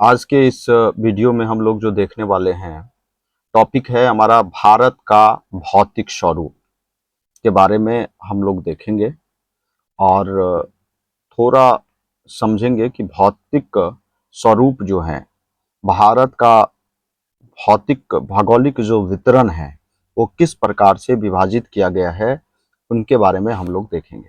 आज के इस वीडियो में हम लोग जो देखने वाले हैं, टॉपिक है हमारा भारत का भौतिक स्वरूप के बारे में हम लोग देखेंगे और थोड़ा समझेंगे कि भौतिक स्वरूप जो है, भारत का भौतिक भौगोलिक जो वितरण है, वो किस प्रकार से विभाजित किया गया है, उनके बारे में हम लोग देखेंगे।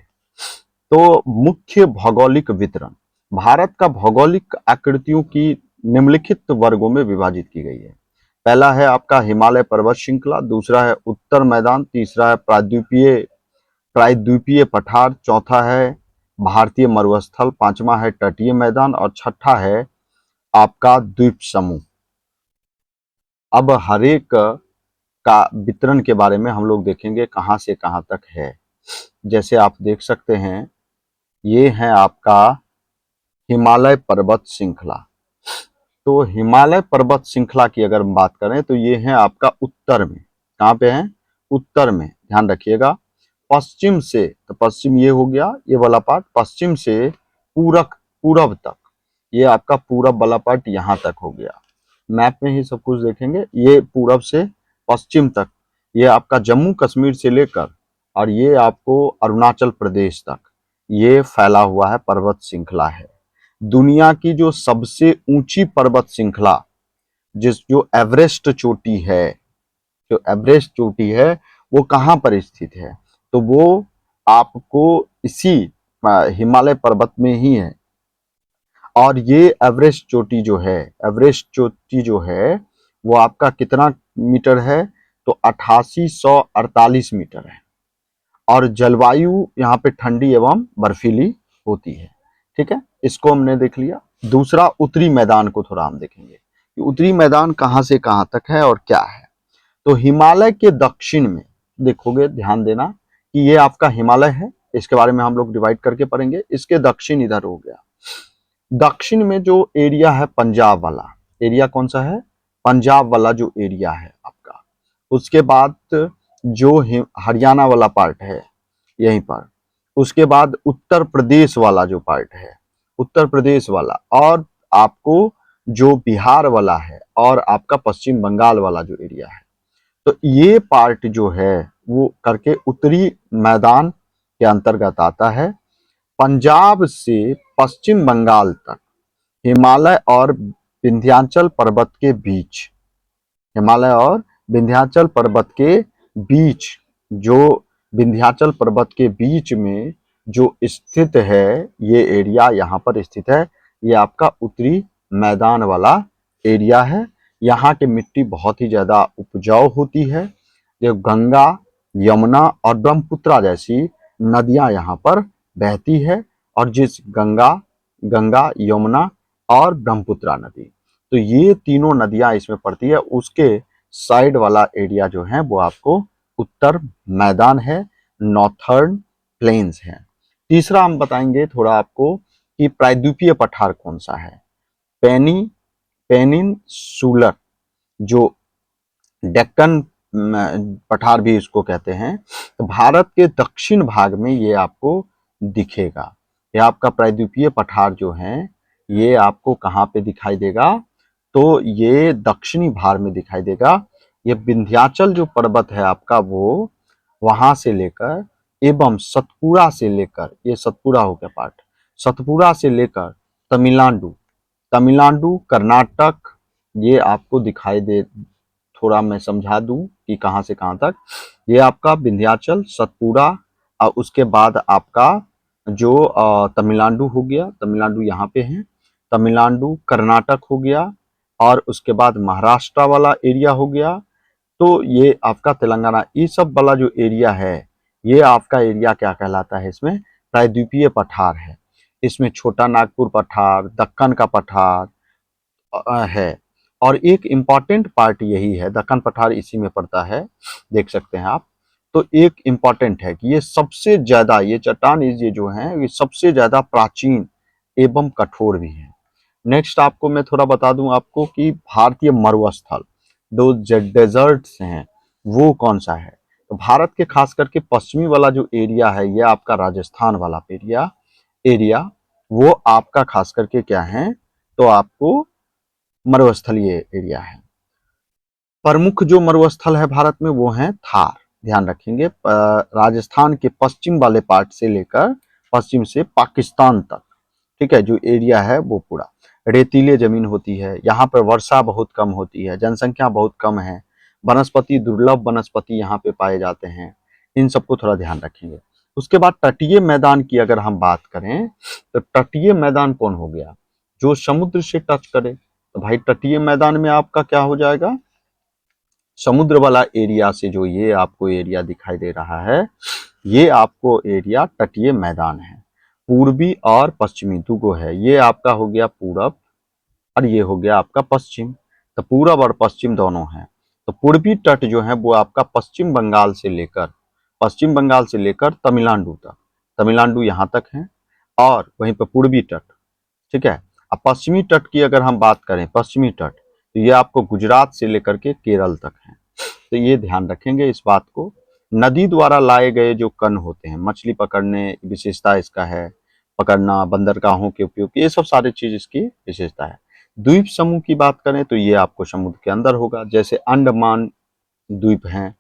तो मुख्य भौगोलिक वितरण, भारत का भौगोलिक आकृतियों की निम्नलिखित वर्गों में विभाजित की गई है। पहला है आपका हिमालय पर्वत श्रृंखला, दूसरा है उत्तर मैदान, तीसरा है प्रायद्वीपीय प्रायद्वीपीय पठार, चौथा है भारतीय मरुस्थल, पांचवा है तटीय मैदान और छठा है आपका द्वीप समूह। अब हरेक का वितरण के बारे में हम लोग देखेंगे कहां से कहां तक है। जैसे आप देख सकते हैं, ये है आपका हिमालय पर्वत श्रृंखला। तो हिमालय पर्वत श्रृंखला की अगर हम बात करें तो ये है आपका उत्तर में। कहाँ पे है? उत्तर में, ध्यान रखिएगा। पश्चिम से, तो पश्चिम ये हो गया, ये वाला पार्ट पश्चिम से पूरब पूरब तक, ये आपका पूरब वाला पार्ट यहाँ तक हो गया। मैप में ही सब कुछ देखेंगे। ये पूरब से पश्चिम तक, ये आपका जम्मू कश्मीर से लेकर और ये आपको अरुणाचल प्रदेश तक ये फैला हुआ है पर्वत श्रृंखला है। दुनिया की जो सबसे ऊंची पर्वत श्रृंखला, जो एवरेस्ट चोटी है, जो एवरेस्ट चोटी है, वो कहाँ पर स्थित है? तो वो आपको इसी हिमालय पर्वत में ही है। और ये एवरेस्ट चोटी जो है, एवरेस्ट चोटी जो है वो आपका कितना मीटर है? तो 8848 मीटर है। और जलवायु यहाँ पे ठंडी एवं बर्फीली होती है। ठीक है, इसको हमने देख लिया। दूसरा, उत्तरी मैदान को थोड़ा हम देखेंगे कि उत्तरी मैदान कहाँ से कहाँ तक है और क्या है। तो हिमालय के दक्षिण में देखोगे, ध्यान देना कि ये आपका हिमालय है, इसके बारे में हम लोग डिवाइड करके पढ़ेंगे। इसके दक्षिण इधर हो गया। दक्षिण में जो एरिया है पंजाब वाला एरिया, कौन सा है? पंजाब वाला जो एरिया है आपका। उसके बाद जो हरियाणा वाला पार्ट है यहीं पर। उसके बाद उत्तर प्रदेश वाला जो पार्ट है, उत्तर प्रदेश वाला, और आपको जो बिहार वाला है, और आपका पश्चिम बंगाल वाला जो एरिया है। तो ये पार्ट जो है वो करके उत्तरी मैदान के अंतर्गत आता है। पंजाब से पश्चिम बंगाल तक हिमालय और विंध्याचल पर्वत के बीच, हिमालय और विंध्याचल पर्वत के बीच, जो विंध्याचल पर्वत के बीच में जो स्थित है ये एरिया यहाँ पर स्थित है, ये आपका उत्तरी मैदान वाला एरिया है। यहाँ की मिट्टी बहुत ही ज्यादा उपजाऊ होती है। जो गंगा, यमुना और ब्रह्मपुत्रा जैसी नदियां यहाँ पर बहती है। और जिस गंगा, यमुना और ब्रह्मपुत्रा नदी, तो ये तीनों नदियां इसमें पड़ती है। उसके साइड वाला एरिया जो है वो आपको उत्तर मैदान है, नॉर्थर्न प्लेन्स है। तीसरा हम बताएंगे थोड़ा आपको कि प्रायद्वीपीय पठार कौन सा है। पेनिनसुलर, जो डेक्कन पठार भी इसको कहते हैं, तो भारत के दक्षिण भाग में ये आपको दिखेगा। ये आपका प्रायद्वीपीय पठार जो है ये आपको कहाँ पे दिखाई देगा? तो ये दक्षिणी भाग में दिखाई देगा। ये विंध्याचल जो पर्वत है आपका, वो वहां से लेकर एवं सतपुड़ा से लेकर, ये सतपुड़ा हो गया पार्ट, सतपुड़ा से लेकर तमिलनाडु, कर्नाटक, ये आपको दिखाई दे। थोड़ा मैं समझा दूं कि कहां से कहां तक। ये आपका विंध्याचल, सतपुड़ा, और उसके बाद आपका जो तमिलनाडु हो गया, तमिलनाडु यहाँ पे है, तमिलनाडु, कर्नाटक हो गया, और उसके बाद महाराष्ट्र वाला एरिया हो गया। तो ये आपका तेलंगाना, ये सब वाला जो एरिया है ये आपका एरिया क्या कहलाता है? इसमें प्रायद्वीपीय पठार है। इसमें छोटा नागपुर पठार, दक्कन का पठार है। और एक इम्पॉर्टेंट पार्ट यही है, दक्कन पठार इसी में पड़ता है, देख सकते हैं आप। तो एक इम्पॉर्टेंट है कि ये सबसे ज्यादा, ये चट्टान ये जो है ये सबसे ज्यादा प्राचीन एवं कठोर भी है। नेक्स्ट आपको मैं थोड़ा बता दूं आपको कि भारतीय मरुस्थल, दो डेजर्ट्स हैं, वो कौन सा है। तो भारत के खास करके पश्चिमी वाला जो एरिया है, ये आपका राजस्थान वाला एरिया, वो आपका खास करके क्या है? तो आपको मरुस्थलीय एरिया है। प्रमुख जो मरुस्थल है भारत में वो है थार, ध्यान रखेंगे। राजस्थान के पश्चिम वाले पार्ट से लेकर पश्चिम से पाकिस्तान तक, ठीक है, जो एरिया है वो पूरा रेतीले जमीन होती है। यहाँ पर वर्षा बहुत कम होती है, जनसंख्या बहुत कम है, वनस्पति दुर्लभ वनस्पति यहाँ पे पाए जाते हैं। इन सबको थोड़ा ध्यान रखेंगे। उसके बाद तटीय मैदान की अगर हम बात करें तो तटीय मैदान कौन हो गया, जो समुद्र से टच करे। तो भाई तटीय मैदान में आपका क्या हो जाएगा, समुद्र वाला एरिया से जो ये आपको एरिया दिखाई दे रहा है, ये आपको एरिया तटीय मैदान है। पूर्वी और पश्चिमी दुगो है, ये आपका हो गया पूरब और ये हो गया आपका पश्चिम। तो पूरब और पश्चिम दोनों हैं। तो पूर्वी तट जो है वो आपका पश्चिम बंगाल से लेकर तमिलनाडु तक, तमिलनाडु यहाँ तक है, और वहीं पर पूर्वी तट, ठीक है। अब पश्चिमी तट की अगर हम बात करें, पश्चिमी तट, तो ये आपको गुजरात से लेकर के केरल तक है। तो ये ध्यान रखेंगे इस बात को। नदी द्वारा लाए गए जो कण होते हैं, मछली पकड़ने विशेषता इसका है, पकड़ना, बंदरगाहों के उपयोग, ये सब सारी चीज इसकी विशेषता है। द्वीप समूह की बात करें तो ये आपको समुद्र के अंदर होगा, जैसे अंडमान द्वीप हैं,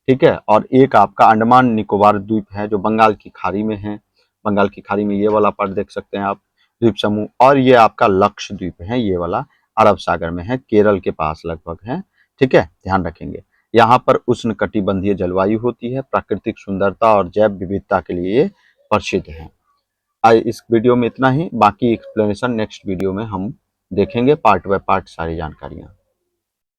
ठीक है, और एक आपका अंडमान निकोबार द्वीप है जो बंगाल की खाड़ी में है। बंगाल की खाड़ी में ये वाला पार्ट देख सकते हैं आप, द्वीप समूह। और ये आपका लक्षद्वीप है, ये वाला अरब सागर में है, केरल के पास लगभग है, ठीक है, ध्यान रखेंगे। यहाँ पर उष्णकटिबंधीय जलवायु होती है, प्राकृतिक सुंदरता और जैव विविधता के लिए ये प्रसिद्ध है। आज इस वीडियो में इतना ही, बाकी एक्सप्लेनेशन नेक्स्ट वीडियो में हम देखेंगे, पार्ट बाय पार्ट सारी जानकारियाँ।